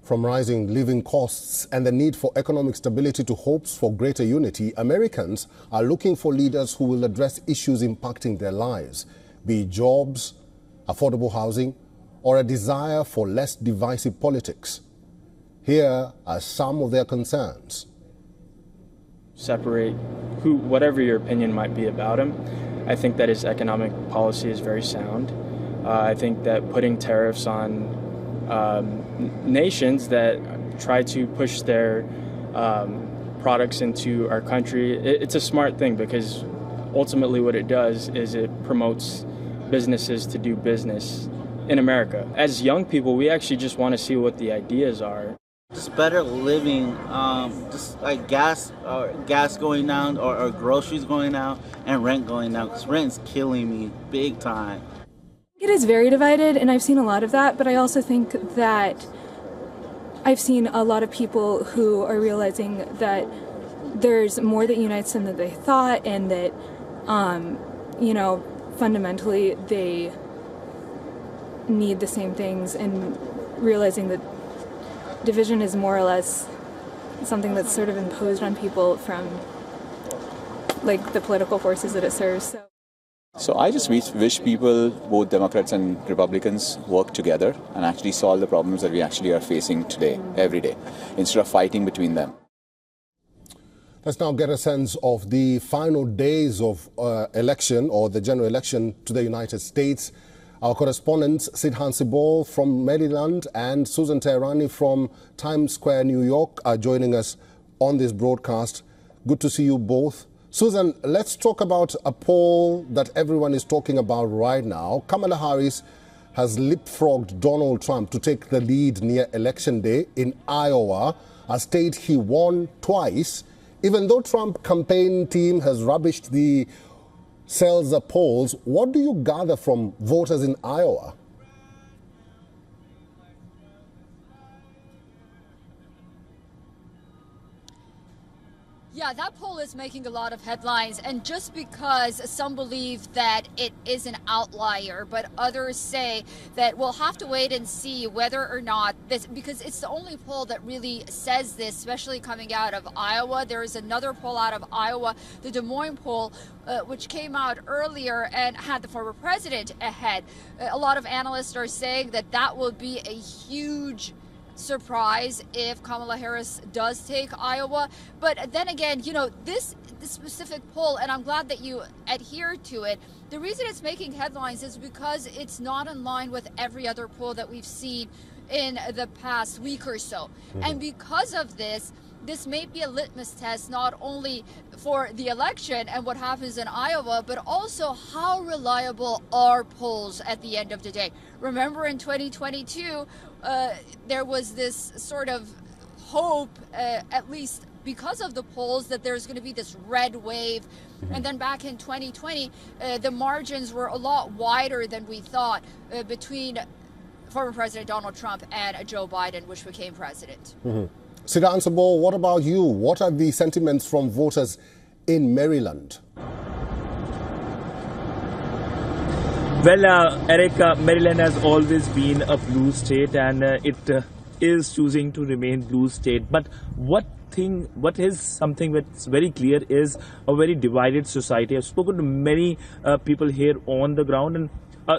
From rising living costs and the need for economic stability to hopes for greater unity, Americans are looking for leaders who will address issues impacting their lives, be it jobs, affordable housing, or a desire for less divisive politics. Here are some of their concerns. Separate whatever your opinion might be about him. I think that his economic policy is very sound. I think that putting tariffs on nations that try to push their products into our country, it's a smart thing, because ultimately what it does is it promotes businesses to do business in America. As young people, we actually just want to see what the ideas are. Just better living, just like gas going down, or groceries going down, and rent going down, because rent's killing me big time. It is very divided, and I've seen a lot of that, but I also think that I've seen a lot of people who are realizing that there's more that unites them than they thought, and that, fundamentally they need the same things, and realizing that division is more or less something that's sort of imposed on people from, like, the political forces that it serves. So I just wish people, both Democrats and Republicans, work together and actually solve the problems that we actually are facing today, every day, instead of fighting between them. Let's now get a sense of the final days of election, or the general election to the United States. Our correspondents, Sidhan Sibol from Maryland and Susan Teherani from Times Square, New York, are joining us on this broadcast. Good to see you both. Susan, let's talk about a poll that everyone is talking about right now. Kamala Harris has leapfrogged Donald Trump to take the lead near Election Day in Iowa, a state he won twice, even though Trump campaign team has rubbished the cells of polls. What do you gather from voters in Iowa? Yeah, that poll is making a lot of headlines, and just because some believe that it is an outlier, but others say that we'll have to wait and see whether or not this, because it's the only poll that really says this, especially coming out of Iowa. There is another poll out of Iowa, the Des Moines poll, which came out earlier and had the former president ahead. A lot of analysts are saying that that will be a huge surprise if Kamala Harris does take Iowa. But then again, this specific poll, and I'm glad that you adhere to it, the reason it's making headlines is because it's not in line with every other poll that we've seen in the past week or so. And because of this may be a litmus test not only for the election and what happens in Iowa, but also how reliable are polls at the end of the day. Remember, in 2022, there was this sort of hope, at least because of the polls, that there's going to be this red wave. And then back in 2020, the margins were a lot wider than we thought between former President Donald Trump and Joe Biden, which became president. Sidhan Sibol, what about you? What are the sentiments from voters in Maryland? Well, Eric, Maryland has always been a blue state, and it is choosing to remain blue state. But what is something that's very clear is a very divided society. I've spoken to many people here on the ground, and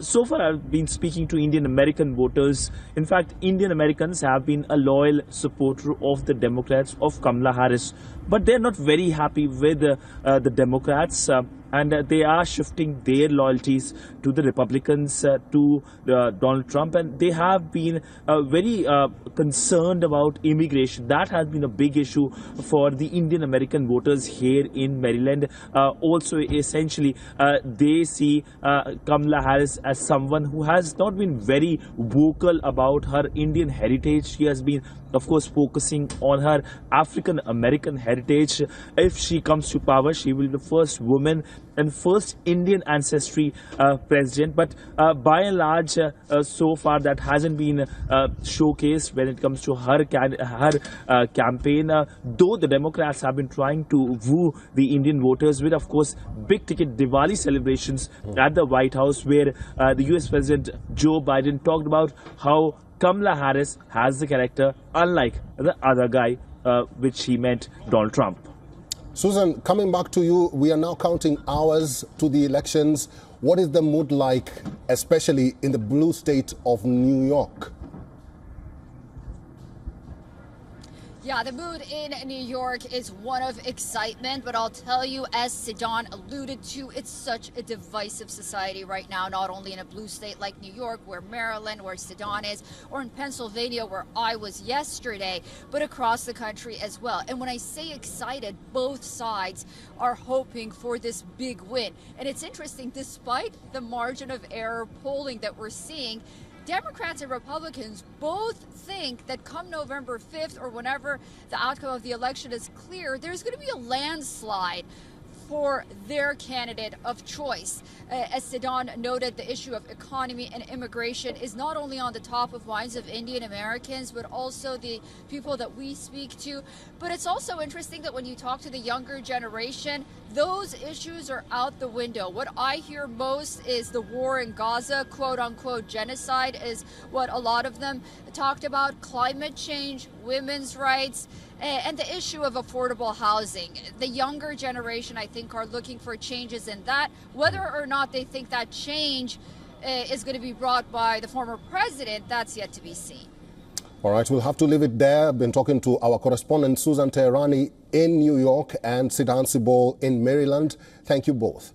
so far I've been speaking to Indian American voters. In fact, Indian Americans have been a loyal supporter of the Democrats, of Kamala Harris, but they're not very happy with the Democrats, and they are shifting their loyalties to the Republicans, to Donald Trump, and they have been very concerned about immigration. That has been a big issue for the Indian American voters here in Maryland. Also, essentially, they see Kamala Harris as someone who has not been very vocal about her Indian heritage. She has been, of course, focusing on her African American heritage. If she comes to power, she will be the first woman and first Indian ancestry president. But by and large, so far that hasn't been showcased when it comes to her campaign. Though the Democrats have been trying to woo the Indian voters with, of course, big ticket Diwali celebrations at the White House, where the US President Joe Biden talked about how Kamala Harris has the character, unlike the other guy, which he meant Donald Trump. Susan, coming back to you, we are now counting hours to the elections. What is the mood like, especially in the blue state of New York? Yeah, the mood in New York is one of excitement, but I'll tell you, as Sidan alluded to, it's such a divisive society right now, not only in a blue state like New York, where Maryland, where Sidan is, or in Pennsylvania, where I was yesterday, but across the country as well. And when I say excited, both sides are hoping for this big win. And it's interesting, despite the margin of error polling that we're seeing, Democrats and Republicans both think that come November 5th, or whenever the outcome of the election is clear, there's going to be a landslide for their candidate of choice. As Sidan noted, the issue of economy and immigration is not only on the top of minds of Indian Americans, but also the people that we speak to. But it's also interesting that when you talk to the younger generation, those issues are out the window. What I hear most is the war in Gaza, quote unquote genocide, is what a lot of them talked about, climate change, women's rights, and the issue of affordable housing. The younger generation, I think, are looking for changes in that. Whether or not they think that change is going to be brought by the former president, that's yet to be seen. All right, we'll have to leave it there. I've been talking to our correspondent, Susan Teherani, in New York and Sidan Sibol in Maryland. Thank you both.